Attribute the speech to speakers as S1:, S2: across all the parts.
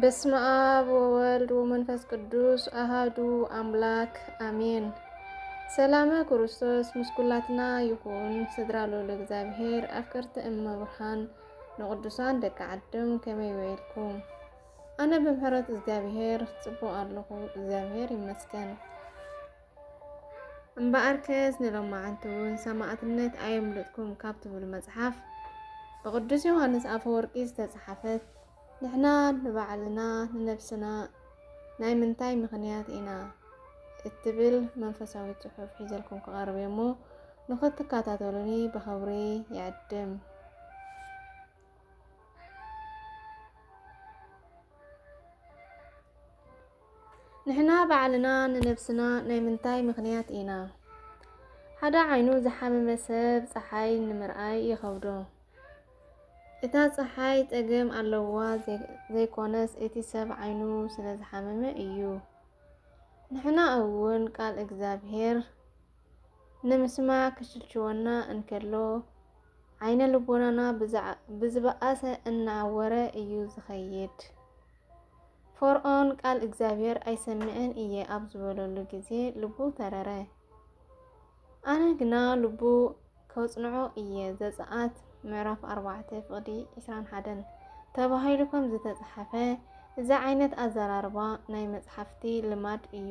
S1: በስመ አብ ወወልድ ወመንፈስ ቅዱስ አሃዱ አምላክ አሜን። ሰላም ክርስቶስ ምስኩላትና ይኩን ስድራሎ ለእግዚአብሔር አፍቀርተ እመብርሃን ንቅዱሳን ደቂ ዓድም ከመይ ወይልኩም አነ በምህረት እግዚአብሔር ጽቡቅ ኣለኹ እግዚአብሔር ይመስገን። እምበኣርከስ ንሎማዓንቱን ሰማዕትነት ኣይምልጥኩም ካብ ትብል መጽሓፍ በቅዱስ ዮሐንስ አፈወርቂ ዝተጻሕፈት ንሕና ንባዕልና ንነፍስና ናይ ምንታይ ምኽንያት ኢና እትብል መንፈሳዊ ጽሑፍ ሒዘልኩም ክቐርብ እሞ ንኽትከታተሉኒ ብኽብሪ ይዕድም። ንሕና ባዕልና ንነፍስና ናይ ምንታይ ምኽንያት ኢና ሓደ ዓይኑ ዝሓመመ ሰብ ፀሓይ ንምርኣይ ይኸብዶ። እታ ፀሓይ ፀገም ኣለዋ ዘይኮነስ እቲ ሰብ ዓይኑ ስለ ዝሓመመ እዩ። ንሕና እውን ቃል እግዚአብሔር ንምስማዕ ክሽልችወና እንከሎ ዓይነ ልቦናና ብዝበኣሰ እናዓወረ እዩ ዝኸይድ። ፈርዖን ቃል እግዚአብሔር ኣይሰምዕን እየ ኣብ ዝበለሉ ጊዜ ልቡ ተረረ። ኣነ ግና ልቡ ከውፅንዖ እየ ዘፀአት ምዕራፍ 4 ፍቅዲ 21 ተባሂሉ ከም ዝተጻሕፈ እዚ ዓይነት ኣዘራርባ ናይ መጽሓፍቲ ልማድ እዩ።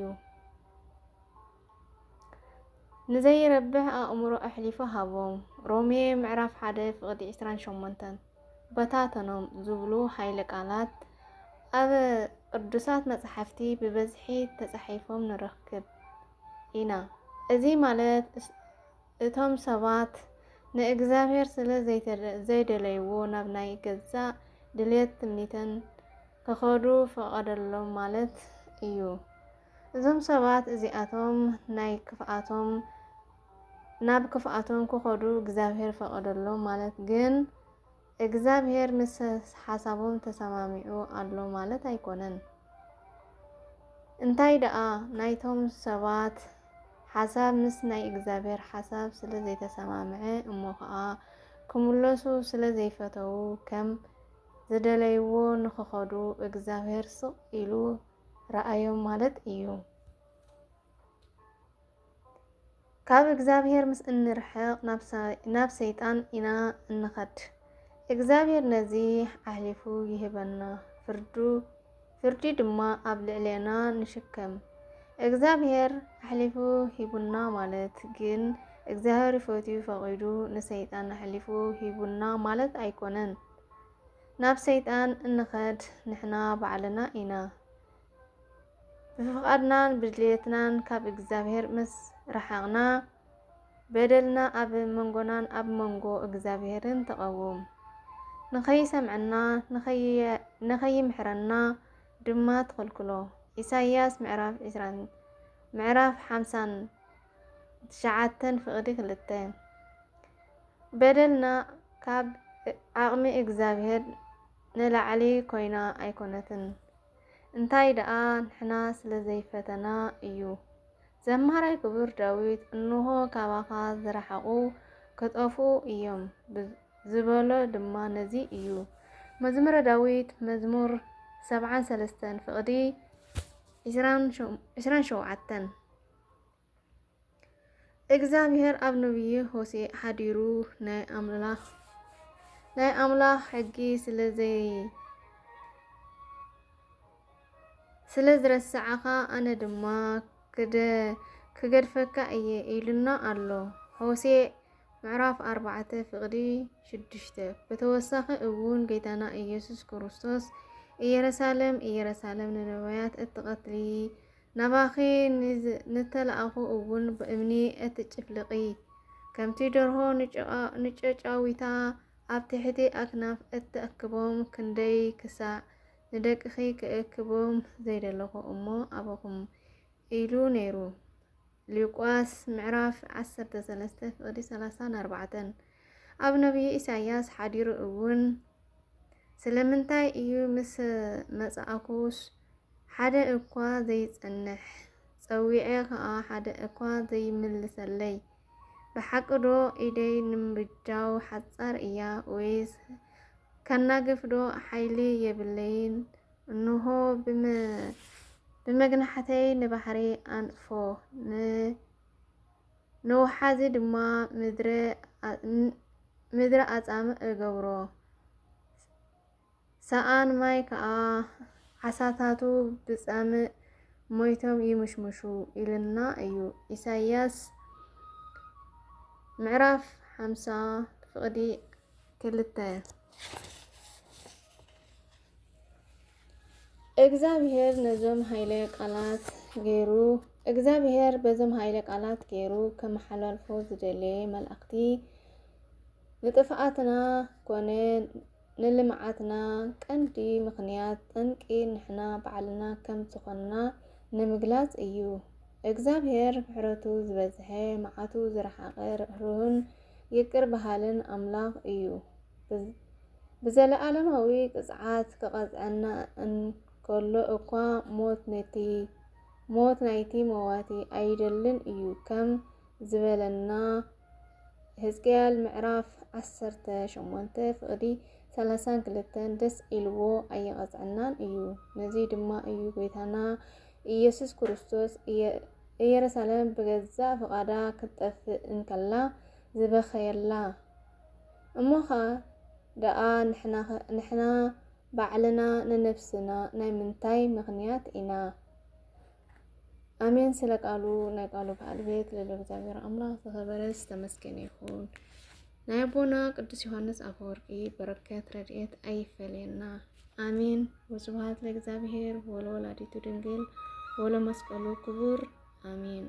S1: ንዘይረብሕ ኣእምሮ ኣሕሊፉ ሃቦም ሮሜ ምዕራፍ 1 ፍቅዲ 28 በታተኖም ዝብሉ ሃይለ ቃላት ኣብ ቅዱሳት መጽሓፍቲ ብበዝሒ ተጻሒፎም ንረክብ ኢና። እዚ ማለት እቶም ሰባት ንእግዚአብሔር ስለ ዘይደለይዎ ናብ ናይ ገዛ ድልየት ትምኒተን ከኸዱ ፈቀደሎም ማለት እዩ። እዞም ሰባት እዚኣቶም ናብ ክፍኣቶም ከኸዱ እግዚአብሔር ፈቀደሎም ማለት ግን እግዚአብሔር ምስ ሓሳቦም ተሰማሚዑ ኣሎ ማለት ኣይኮነን። እንታይ ደኣ ናይቶም ሰባት ሓሳብ ምስ ናይ እግዚአብሔር ሓሳብ ስለ ዘይተሰማምዐ እሞ ከዓ ክምለሱ ስለ ዘይፈተው ከም ዝደለይዎ ንክኸዱ እግዚአብሔር ስቕ ኢሉ ረኣዮም ማለት እዩ። ካብ እግዚአብሔር ምስ እንርሕቕ ናብ ሰይጣን ኢና እንኸድ። እግዚአብሔር ነዚ ኣሕሊፉ ይህበና ፍርዲ ድማ ኣብ ልዕልና ንሽከም። እግዚአብሔር ኣሕሊፉ ሂቡና ማለት ግን እግዚአብሔር ይፈትዩ ፈቂዱ ንሰይጣን ኣሕሊፉ ሂቡና ማለት ኣይኮነን። ናብ ሰይጣን እንኸድ ንሕና ባዕልና ኢና። ብፍቃድናን ብድልየትናን ካብ እግዚአብሔር ምስ ረሓቕና በደልና ኣብ መንጎናን ኣብ መንጎ እግዚአብሔርን ተቐውም። ንኸይሰምዐና ንኸይምሕረና ድማ ትኽልክሎ። ኢሳይያስ ምዕራፍ 59 ፍቅዲ 2 በደልና ካብ ዓቕሚ እግዚአብሔር ንላዕሊ ኮይና ኣይኮነትን። እንታይ ደኣ ንሕና ስለ ዘይፈተና እዩ። ዘማራይ ክቡር ዳዊት እንሆ ካባኻ ዝረሓቑ ከጠፍኡ እዮም ዝበሎ ድማ ነዚ እዩ። መዝሙረ ዳዊት መዝሙር 73 ፍቅዲ 27 እግዚአብሔር ኣብ ነቢይ ሆሴዕ ሓዲሩ ናይ ኣምላኽ ሕጊ ስለ ዝረስዓኻ ኣነ ድማ ክገድፈካ እየ ኢሉና ኣሎ። ሆሴዕ ምዕራፍ 4 ፍቅዲ 6 ብተወሳኺ እውን ጌታና ኢየሱስ ክርስቶስ ኢየሩሳሌም ንነቢያት እትቐትሊ ናባኺ ንተለኣኹ እውን ብእምኒ እትጭፍልቂ ከምቲ ደርሆ ንጨጫዊታ ኣብ ትሕቲ ኣክናፍ እትአክቦም ክንደይ ክሳዕ ንደቅኺ ክእክቦም ዘይደለኹ እሞ ኣበኹም ኢሉ ነይሩ። ሉቃስ ምዕራፍ 13 ፍቅዲ 34 ኣብ ነቢይ ኢሳይያስ ሓዲሩ እውን ስለምንታይ እዩ ምስ መጽኣኩስ ሓደ እኳ ዘይጸንሕ ፀዊዐ ከዓ ሓደ እኳ ዘይምልሰለይ ብሓቂ ዶ ኢደይ ንምብጃው ሓጻር እያ ወይስ ከናግፍ ዶ ሓይሊ የብለይን እንሆ ብመግናሕተይ ንባሕሪ ኣንጥፎ ንውሓዚ ድማ ምድሪ ኣጻምእ እገብሮ ሰኣን ማይ ከዓ ዓሳታቱ ብጻምእ ሞይቶም ይሙሽሙሹ ኢልና እዩ። ኢሳይያስ ምዕራፍ 50 ፍቕዲ 2 እግዚአብሔር በዞም ሃይለ ቃላት ገይሩ ከመሓላልፎ ዝደለየ መልእኽቲ ንጥፍኣትና ኮነ ንልምዓትና ቀንዲ ምኽንያት ጠንቂ ንሕና ባዕልና ከም ዝኾንና ንምግላጽ እዩ። እግዚአብሔር ምሕረቱ ዝበዝሐ መዓቱ ዝረሓቐ ርህሩህን ይቅር በሃልን ኣምላኽ እዩ። ብዘለኣለማዊ ቅጽዓት ክቐጽዐና እንከሎ እኳ ሞት ናይቲ መዋቲ ኣይደልን እዩ ከም ዝበለና ሕዝቅኤል ምዕራፍ 18 ፍቕዲ 32 ደስ ኢልዎ ኣይቐጽዐናን እዩ። ነዚ ድማ እዩ ጎይታና ኢየሱስ ክርስቶስ ኢየሩሳሌም ብገዛ ፍቓዳ ክትጠፍእ እንከላ ዝበኸየላ እሞኸ ደኣ ንሕና ባዕልና ንነፍስና ናይ ምንታይ ምኽንያት ኢና? ኣሜን። ስለ ቃሉ ናይ ቃሉ ባለቤት ለእግዚአብሔር ኣምላኽ ዝተኸበረ ዝተመስገነ ይኹን። ናይ ኣቦና ቅዱስ ዮሐንስ አፈወርቂ በረከት ረድኤት ኣይፈለየና። አሜን። ወስብሐት ለእግዚአብሔር ወለወላዲቱ ድንግል ወለመስቀሉ ክቡር አሜን።